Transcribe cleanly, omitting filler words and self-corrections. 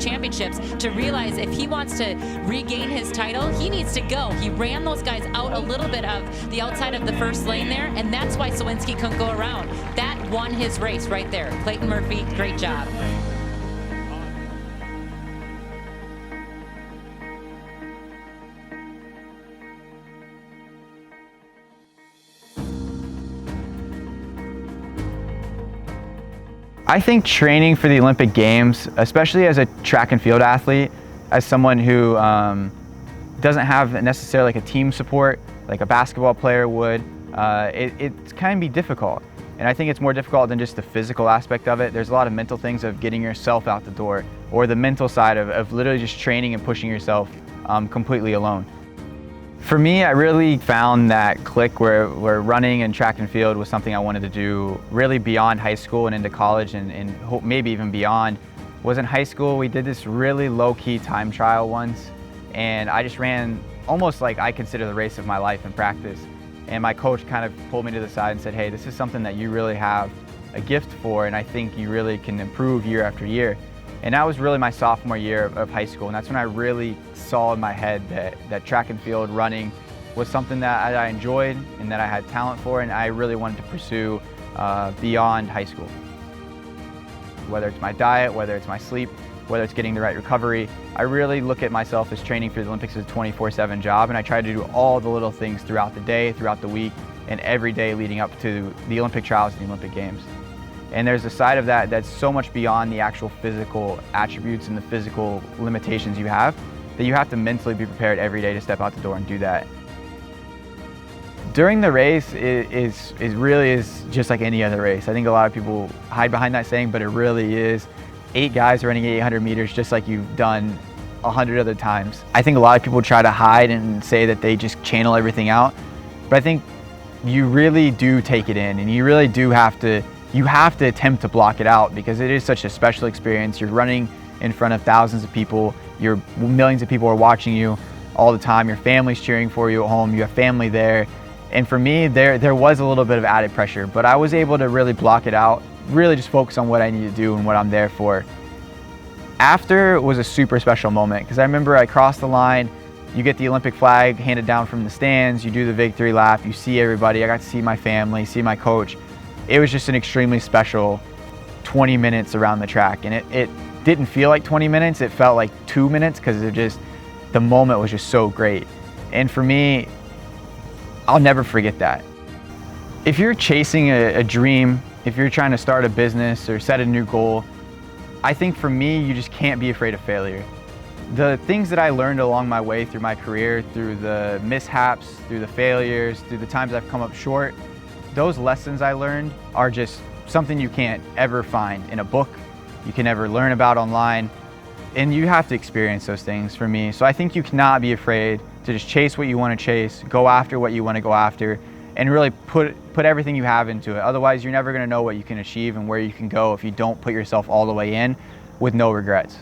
championships to realize if he wants to regain his title, he needs to go. He ran those guys out a little bit of the outside of the first lane there, and that's why Sawinski couldn't go around. That won his race right there. Clayton Murphy, great job. I think training for the Olympic Games, especially as a track and field athlete, as someone who doesn't have necessarily like a team support like a basketball player would, it can be difficult. And I think it's more difficult than just the physical aspect of it. There's a lot of mental things of getting yourself out the door, or the mental side of literally just training and pushing yourself completely alone. For me, I really found that click where running and track and field was something I wanted to do really beyond high school and into college, and hope maybe even beyond. Was in high school, we did this really low-key time trial once, and I just ran almost like I consider the race of my life in practice. And my coach kind of pulled me to the side and said, hey, this is something that you really have a gift for, and I think you really can improve year after year. And that was really my sophomore year of high school, and that's when I really saw in my head that track and field running was something that I enjoyed and that I had talent for, and I really wanted to pursue beyond high school. Whether it's my diet, whether it's my sleep, whether it's getting the right recovery, I really look at myself as training for the Olympics as a 24/7 job, and I try to do all the little things throughout the day, throughout the week, and every day leading up to the Olympic trials and the Olympic Games. And there's a side of that that's so much beyond the actual physical attributes and the physical limitations you have, that you have to mentally be prepared every day to step out the door and do that. During the race, it really is just like any other race. I think a lot of people hide behind that saying, but it really is 8 guys running 800 meters just like you've done 100 other times. I think a lot of people try to hide and say that they just channel everything out, but I think you really do take it in, and you really do have to attempt to block it out, because it is such a special experience. You're running in front of thousands of people, millions of people are watching you all the time, your family's cheering for you at home, you have family there. And for me, there was a little bit of added pressure, but I was able to really block it out, really just focus on what I need to do and what I'm there for. After was a super special moment, because I remember I crossed the line, you get the Olympic flag handed down from the stands, you do the victory lap, you see everybody, I got to see my family, see my coach. It was just an extremely special 20 minutes around the track, and it didn't feel like 20 minutes, it felt like 2 minutes, because the moment was just so great. And for me, I'll never forget that. If you're chasing a dream, if you're trying to start a business or set a new goal, I think for me, you just can't be afraid of failure. The things that I learned along my way through my career, through the mishaps, through the failures, through the times I've come up short, those lessons I learned are just something you can't ever find in a book, you can never learn about online, and you have to experience those things for me. So I think you cannot be afraid to just chase what you want to chase, go after what you want to go after, and really put everything you have into it. Otherwise, you're never going to know what you can achieve and where you can go if you don't put yourself all the way in with no regrets.